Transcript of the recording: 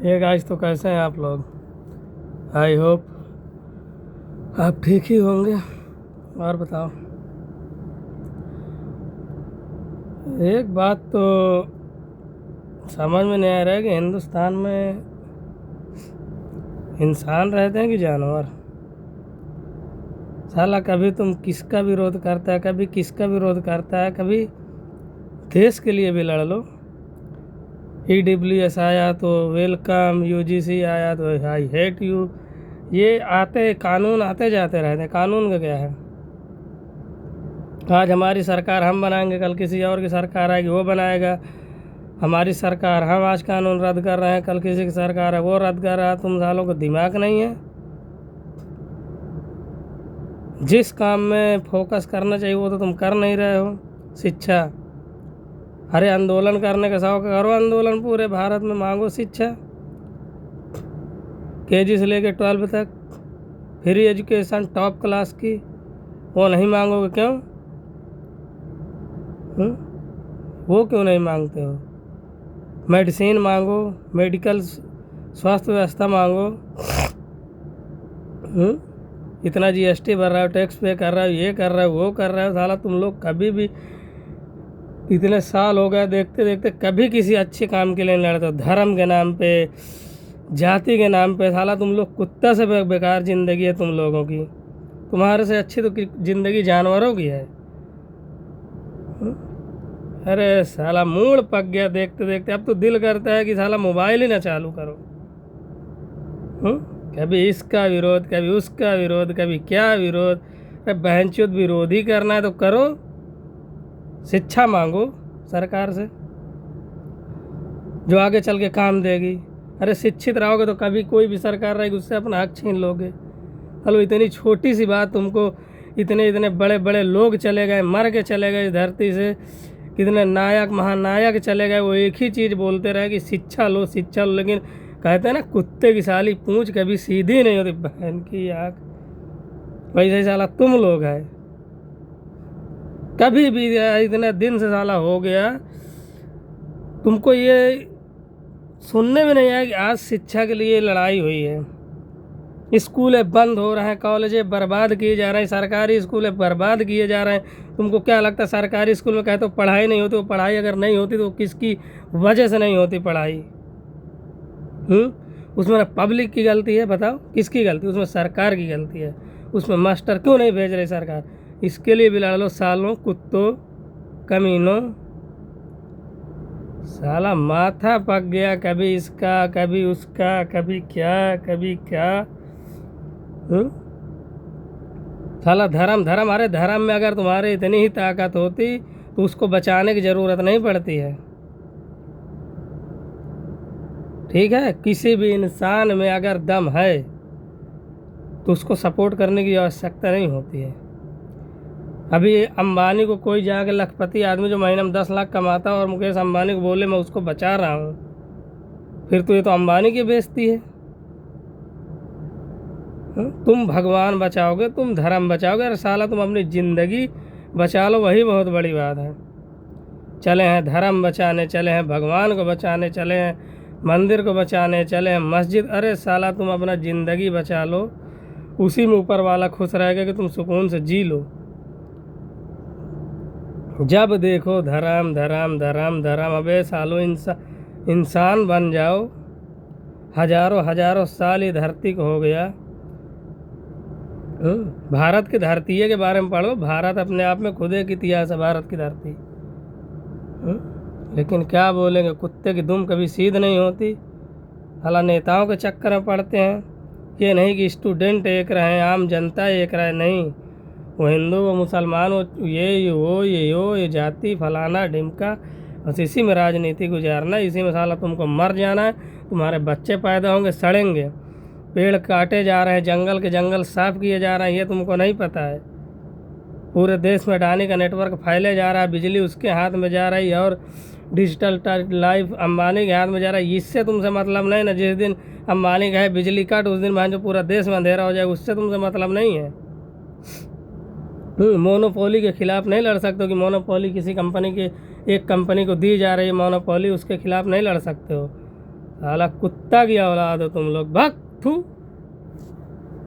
ये गाइस, तो कैसे हैं आप लोग? आई होप आप ठीक ही होंगे। और बताओ, एक बात तो समझ में नहीं आ रहा है कि हिंदुस्तान में इंसान रहते हैं कि जानवर। साला कभी तुम किसका विरोध करता है, कभी किसका विरोध करता है, कभी देश के लिए भी लड़ लो। EWS आया तो वेलकम, UGC आया तो आई हेट यू। ये आते कानून आते जाते रहते हैं। कानून का क्या है? आज हमारी सरकार हम बनाएंगे, कल किसी और की सरकार आएगी वो बनाएगा। हमारी सरकार, हम आज कानून रद्द कर रहे हैं, कल किसी की सरकार है वो रद्द कर रहा है। तुम सालों को दिमाग नहीं है? जिस काम में फोकस करना चाहिए वो तो तुम कर नहीं रहे हो। शिक्षा, अरे आंदोलन करने का शौक करो, आंदोलन पूरे भारत में मांगो शिक्षा। KG से लेकर 12 तक फ्री एजुकेशन टॉप क्लास की, वो नहीं मांगोगे क्यों? वो क्यों नहीं मांगते हो? मेडिसिन मांगो, मेडिकल स्वास्थ्य व्यवस्था मांगो। इतना GST भर रहा हो, टैक्स पे कर रहा हो, ये कर रहा हो, वो कर रहा हो। साला तुम लोग कभी भी, इतने साल हो गए देखते देखते, कभी किसी अच्छे काम के लिए नहीं लड़ते हो। धर्म के नाम पे, जाति के नाम पे साला तुम लोग कुत्ता से बेकार ज़िंदगी है तुम लोगों की। तुम्हारे से अच्छी तो ज़िंदगी जानवरों की है। अरे साला मूड पक गया देखते देखते। अब तो दिल करता है कि साला मोबाइल ही ना चालू करो। कभी इसका विरोध, कभी उसका विरोध, कभी क्या विरोध। अरे बहनचोद, विरोध ही करना है तो करो। शिक्षा मांगो सरकार से जो आगे चल के काम देगी। अरे शिक्षित रहोगे तो कभी कोई भी सरकार रहेगी उससे अपना हक छीन लोगे। चलो, इतनी छोटी सी बात तुमको, इतने इतने बड़े बड़े लोग चले गए, मर के चले गए इस धरती से, कितने नायक महानायक चले गए, वो एक ही चीज़ बोलते रहे कि शिक्षा लो शिक्षा लो। लेकिन कहते हैं ना, कुत्ते की साली पूंछ कभी सीधी नहीं होती, बहन की आँख। वैसे ही साला तुम लोग हैं। कभी भी इतने दिन से साला हो गया, तुमको ये सुनने में नहीं आया कि आज शिक्षा के लिए लड़ाई हुई है। स्कूलें बंद हो रहे हैं, कॉलेजें बर्बाद किए जा रहे हैं, सरकारी स्कूलें बर्बाद किए जा रहे हैं। तुमको क्या लगता है सरकारी स्कूल में कहते हो पढ़ाई नहीं होती? वो पढ़ाई अगर नहीं होती तो किसकी वजह से नहीं होती पढ़ाई? उसमें पब्लिक की गलती है? बताओ किसकी गलती? उसमें सरकार की गलती है। उसमें मास्टर क्यों नहीं भेज रही सरकार? इसके लिए भी लड़ लो सालों, कुत्तों, कमीनों। साला माथा पक गया, कभी इसका कभी उसका, कभी क्या कभी क्या। साला धर्म धर्म, अरे धर्म में अगर तुम्हारे इतनी ही ताकत होती तो उसको बचाने की ज़रूरत नहीं पड़ती है। ठीक है, किसी भी इंसान में अगर दम है तो उसको सपोर्ट करने की आवश्यकता नहीं होती है। अभी अंबानी को कोई जाके, लखपति आदमी जो महीने में 10 लाख कमाता और मुकेश अंबानी को बोले मैं उसको बचा रहा हूँ, फिर तो ये तो अंबानी की बेइज्जती है। तुम भगवान बचाओगे, तुम धर्म बचाओगे, अरे साला तुम अपनी ज़िंदगी बचा लो, वही बहुत बड़ी बात है। चले हैं धर्म बचाने, चले हैं भगवान को बचाने, चले हैं मंदिर को बचाने, चले हैं मस्जिद। अरे साला तुम अपना ज़िंदगी बचा लो, उसी में ऊपर वाला खुश रहेगा कि तुम सुकून से जी लो। जब देखो धर्म धर्म धर्म धर्म। अबे सालो, इंसान बन जाओ। हजारों हजारों साल ये धरती को हो गया। भारत की धरती के बारे में पढ़ो। भारत अपने आप में खुद एक इतिहास है, भारत की धरती। लेकिन क्या बोलेंगे, कुत्ते की दुम कभी सीध नहीं होती। हालांकि नेताओं के चक्कर में पड़ते हैं। ये नहीं कि स्टूडेंट एक रहे, आम जनता एक रहे, नहीं। वो हिंदू, वो मुसलमान, वो ये जाति फलाना ढिमका, बस इसी में राजनीति गुजारना, इसी में साला तुमको मर जाना है। तुम्हारे बच्चे पैदा होंगे, सड़ेंगे। पेड़ काटे जा रहे हैं, जंगल के जंगल साफ किए जा रहे हैं, ये तुमको नहीं पता है। पूरे देश में अडानी का नेटवर्क फैले जा रहा है, बिजली उसके हाथ में जा रही है और डिजिटल लाइफ अंबानी के हाथ में जा रहा है। इससे तुमसे मतलब नहीं ना। जिस दिन अंबानी का है बिजली कट, उस दिन जो पूरा देश में अंधेरा हो जाएगा, उससे तुमसे मतलब नहीं है। मोनोपोली के खिलाफ नहीं लड़ सकते हो कि मोनोपोली किसी कंपनी के, एक कंपनी को दी जा रही है मोनोपोली, उसके खिलाफ नहीं लड़ सकते हो। साला कुत्ता की औलाद हो तुम लोग, भग थू।